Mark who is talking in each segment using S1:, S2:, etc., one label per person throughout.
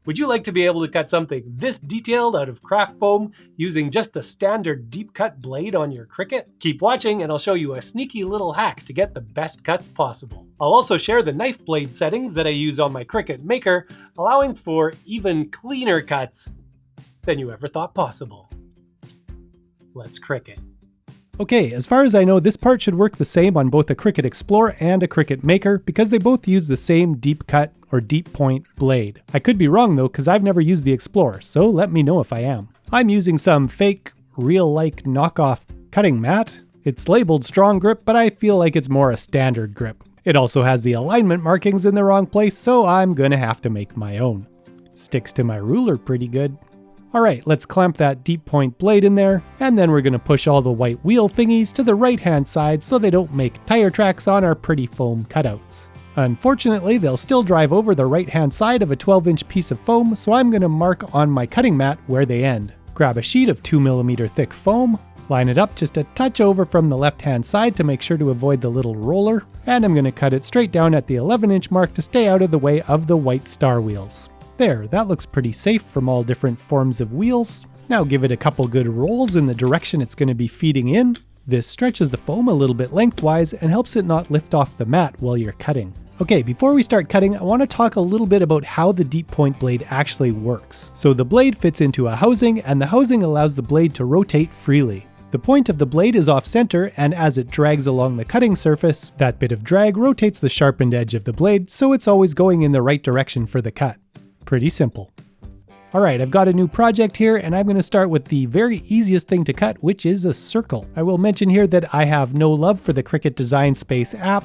S1: Would you like to be able to cut something this detailed out of craft foam using just the standard deep cut blade on your Cricut? Keep watching and I'll show you a sneaky little hack to get the best cuts possible. I'll also share the knife blade settings that I use on my Cricut Maker, allowing for even cleaner cuts than you ever thought possible. Let's Cricut. Okay, as far as I know, this part should work the same on both a Cricut Explorer and a Cricut Maker because they both use the same deep cut or deep point blade. I could be wrong though, because I've never used the Explorer, so let me know if I am. I'm using some fake, real-like knockoff cutting mat. It's labeled strong grip, but I feel like it's more a standard grip. It also has the alignment markings in the wrong place, so I'm gonna have to make my own. Sticks to my ruler pretty good. Alright, let's clamp that deep point blade in there, and then we're going to push all the white wheel thingies to the right hand side so they don't make tire tracks on our pretty foam cutouts. Unfortunately, they'll still drive over the right hand side of a 12-inch piece of foam, so I'm going to mark on my cutting mat where they end. Grab a sheet of 2mm thick foam, line it up just a touch over from the left hand side to make sure to avoid the little roller, and I'm going to cut it straight down at the 11-inch mark to stay out of the way of the white star wheels. There, that looks pretty safe from all different forms of wheels. Now give it a couple good rolls in the direction it's going to be feeding in. This stretches the foam a little bit lengthwise and helps it not lift off the mat while you're cutting. Okay, before we start cutting, I want to talk a little bit about how the deep point blade actually works. So the blade fits into a housing, and the housing allows the blade to rotate freely. The point of the blade is off center, and as it drags along the cutting surface, that bit of drag rotates the sharpened edge of the blade, so it's always going in the right direction for the cut. Pretty simple. Alright, I've got a new project here and I'm going to start with the very easiest thing to cut, which is a circle. I will mention here that I have no love for the Cricut Design Space app,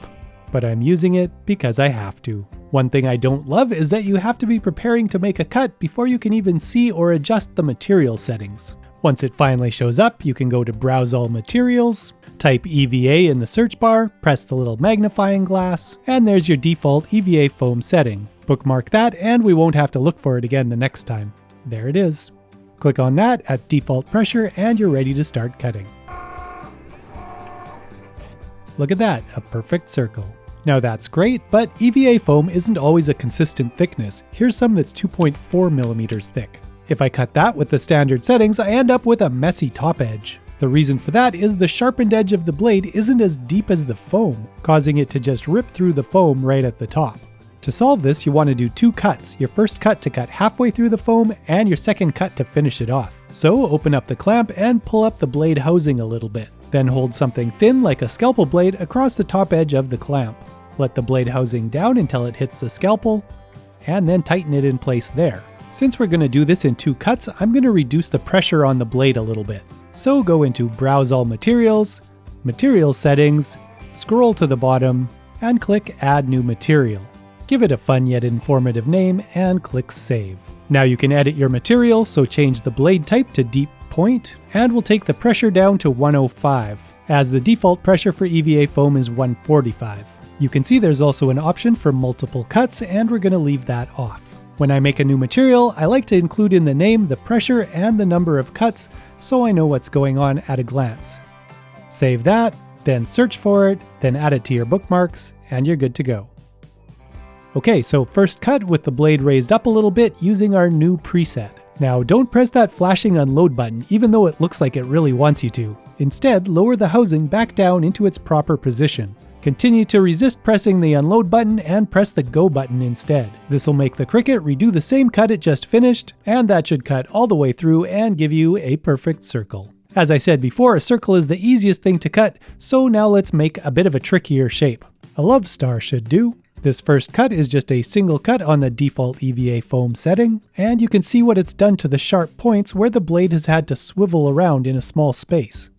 S1: but I'm using it because I have to. One thing I don't love is that you have to be preparing to make a cut before you can even see or adjust the material settings. Once it finally shows up, you can go to Browse All Materials, type EVA in the search bar, press the little magnifying glass, and there's your default EVA foam setting. Bookmark that and we won't have to look for it again the next time. There it is. Click on that at default pressure and you're ready to start cutting. Look at that, a perfect circle. Now that's great, but EVA foam isn't always a consistent thickness. Here's some that's 2.4mm thick. If I cut that with the standard settings, I end up with a messy top edge. The reason for that is the sharpened edge of the blade isn't as deep as the foam, causing it to just rip through the foam right at the top. To solve this, you want to do two cuts, your first cut to cut halfway through the foam and your second cut to finish it off. So open up the clamp and pull up the blade housing a little bit. Then hold something thin like a scalpel blade across the top edge of the clamp. Let the blade housing down until it hits the scalpel, and then tighten it in place there. Since we're going to do this in two cuts, I'm going to reduce the pressure on the blade a little bit. So go into Browse All Materials, Materials Settings, scroll to the bottom, and click Add New Material. Give it a fun yet informative name and click Save. Now you can edit your material, so change the blade type to deep point, and we'll take the pressure down to 105, as the default pressure for EVA foam is 145. You can see there's also an option for multiple cuts, and we're going to leave that off. When I make a new material, I like to include in the name the pressure and the number of cuts, so I know what's going on at a glance. Save that, then search for it, then add it to your bookmarks, and you're good to go. Okay, so first cut with the blade raised up a little bit using our new preset. Now don't press that flashing unload button even though it looks like it really wants you to. Instead, lower the housing back down into its proper position. Continue to resist pressing the unload button and press the go button instead. This will make the Cricut redo the same cut it just finished, and that should cut all the way through and give you a perfect circle. As I said before, a circle is the easiest thing to cut, so now let's make a bit of a trickier shape. A love star should do. This first cut is just a single cut on the default EVA foam setting, and you can see what it's done to the sharp points where the blade has had to swivel around in a small space.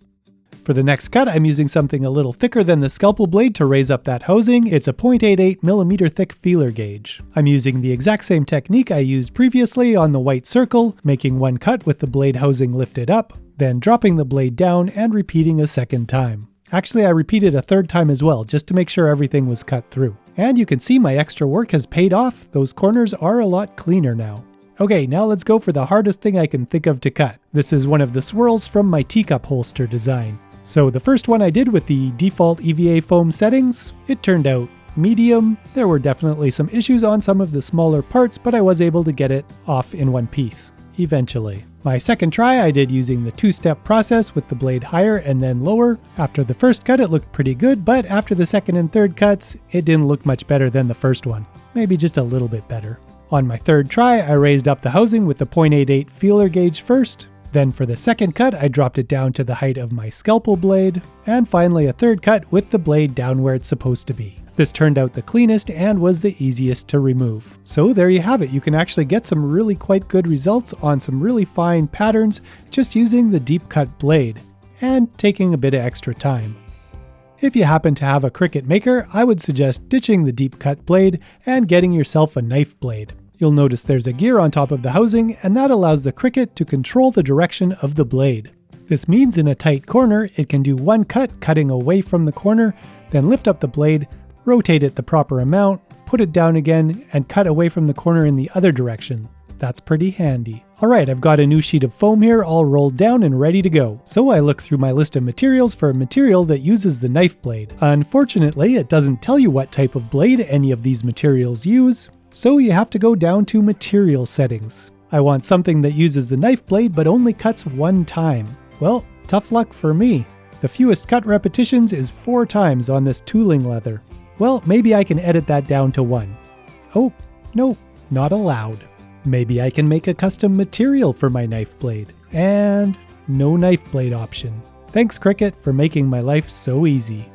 S1: For the next cut, I'm using something a little thicker than the scalpel blade to raise up that housing. It's a 0.88mm thick feeler gauge. I'm using the exact same technique I used previously on the white circle, making one cut with the blade housing lifted up, then dropping the blade down and repeating a second time. Actually, I repeated a third time as well, just to make sure everything was cut through. And you can see my extra work has paid off. Those corners are a lot cleaner now. Okay, now let's go for the hardest thing I can think of to cut. This is one of the swirls from my teacup holster design. So the first one I did with the default EVA foam settings, it turned out medium. There were definitely some issues on some of the smaller parts, but I was able to get it off in one piece, eventually. My second try I did using the two-step process with the blade higher and then lower. After the first cut it looked pretty good, but after the second and third cuts, it didn't look much better than the first one. Maybe just a little bit better. On my third try, I raised up the housing with the .88 feeler gauge first. Then for the second cut, I dropped it down to the height of my scalpel blade. And finally a third cut with the blade down where it's supposed to be. This turned out the cleanest and was the easiest to remove. So there you have it. You can actually get some really quite good results on some really fine patterns just using the deep cut blade and taking a bit of extra time. If you happen to have a Cricut Maker, I would suggest ditching the deep cut blade and getting yourself a knife blade. You'll notice there's a gear on top of the housing, and that allows the Cricut to control the direction of the blade. This means in a tight corner, it can do one cut cutting away from the corner, then lift up the blade, rotate it the proper amount, put it down again, and cut away from the corner in the other direction. That's pretty handy. Alright, I've got a new sheet of foam here all rolled down and ready to go. So I look through my list of materials for a material that uses the knife blade. Unfortunately, it doesn't tell you what type of blade any of these materials use, so you have to go down to material settings. I want something that uses the knife blade but only cuts one time. Well, tough luck for me. The fewest cut repetitions is 4 times on this tooling leather. Well, maybe I can edit that down to 1. Oh, no, not allowed. Maybe I can make a custom material for my knife blade. And no knife blade option. Thanks Cricut for making my life so easy.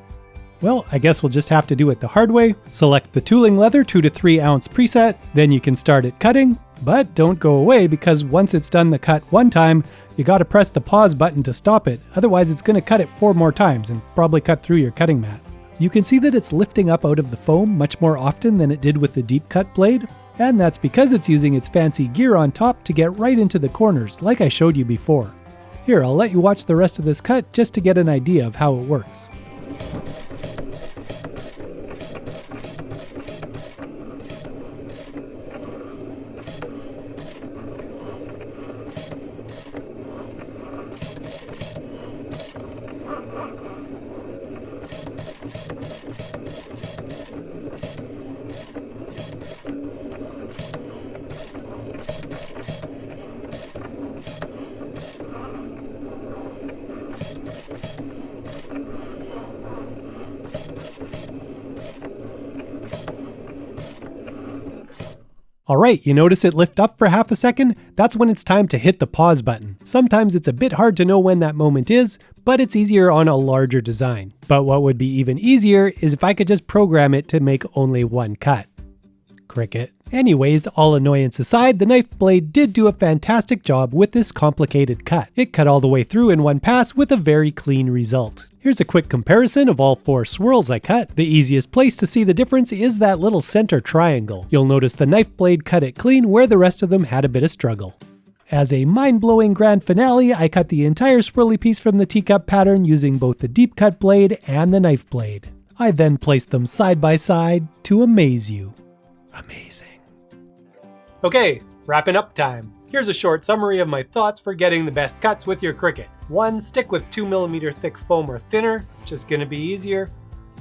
S1: Well, I guess we'll just have to do it the hard way. Select the tooling leather 2 to 3 ounce preset, then you can start it cutting. But don't go away, because once it's done the cut one time, you gotta press the pause button to stop it. Otherwise it's gonna cut it 4 more times and probably cut through your cutting mat. You can see that it's lifting up out of the foam much more often than it did with the deep cut blade. And that's because it's using its fancy gear on top to get right into the corners, like I showed you before. Here, I'll let you watch the rest of this cut just to get an idea of how it works. Alright, you notice it lift up for half a second? That's when it's time to hit the pause button. Sometimes it's a bit hard to know when that moment is, but it's easier on a larger design. But what would be even easier is if I could just program it to make only one cut. Cricut. Anyways, all annoyance aside, the knife blade did do a fantastic job with this complicated cut. It cut all the way through in one pass with a very clean result. Here's a quick comparison of all 4 swirls I cut. The easiest place to see the difference is that little center triangle. You'll notice the knife blade cut it clean where the rest of them had a bit of struggle. As a mind-blowing grand finale, I cut the entire swirly piece from the teacup pattern using both the deep cut blade and the knife blade. I then placed them side by side to amaze you. Amazing. Okay, wrapping up time. Here's a short summary of my thoughts for getting the best cuts with your Cricut. 1. Stick with 2mm thick foam or thinner, it's just going to be easier.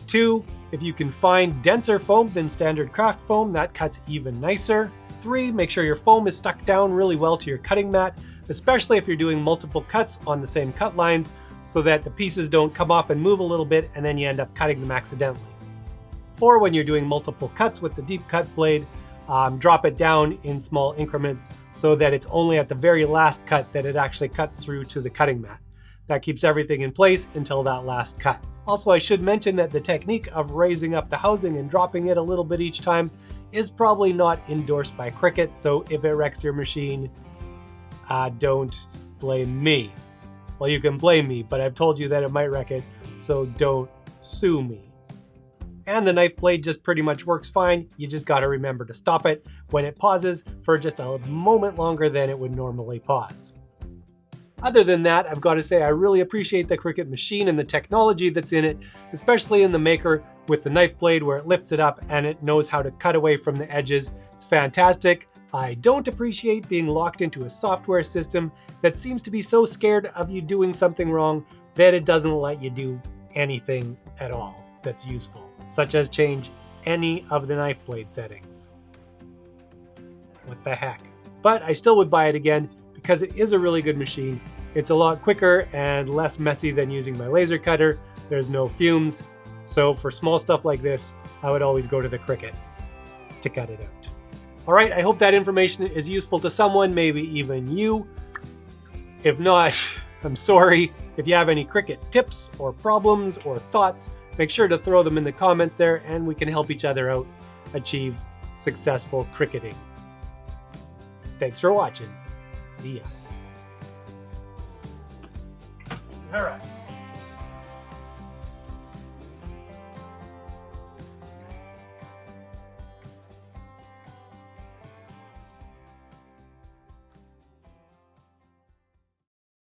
S1: 2. If you can find denser foam than standard craft foam, that cuts even nicer. 3. Make sure your foam is stuck down really well to your cutting mat, especially if you're doing multiple cuts on the same cut lines, so that the pieces don't come off and move a little bit and then you end up cutting them accidentally. 4. When you're doing multiple cuts with the deep cut blade, drop it down in small increments so that it's only at the very last cut that it actually cuts through to the cutting mat. That keeps everything in place until that last cut. Also, I should mention that the technique of raising up the housing and dropping it a little bit each time is probably not endorsed by Cricut, so if it wrecks your machine, don't blame me. Well, you can blame me, but I've told you that it might wreck it, so don't sue me. And the knife blade just pretty much works fine. You just gotta remember to stop it when it pauses for just a moment longer than it would normally pause. Other than that, I've got to say I really appreciate the Cricut machine and the technology that's in it, especially in the Maker with the knife blade where it lifts it up and it knows how to cut away from the edges. It's fantastic. I don't appreciate being locked into a software system that seems to be so scared of you doing something wrong that it doesn't let you do anything at all that's useful, such as change any of the knife blade settings. What the heck? But I still would buy it again because it is a really good machine. It's a lot quicker and less messy than using my laser cutter. There's no fumes. So for small stuff like this, I would always go to the Cricut to cut it out. All right, I hope that information is useful to someone, maybe even you. If not, I'm sorry. If you have any Cricut tips or problems or thoughts, make sure to throw them in the comments there and we can help each other out achieve successful Cricutting. Thanks for watching. See ya.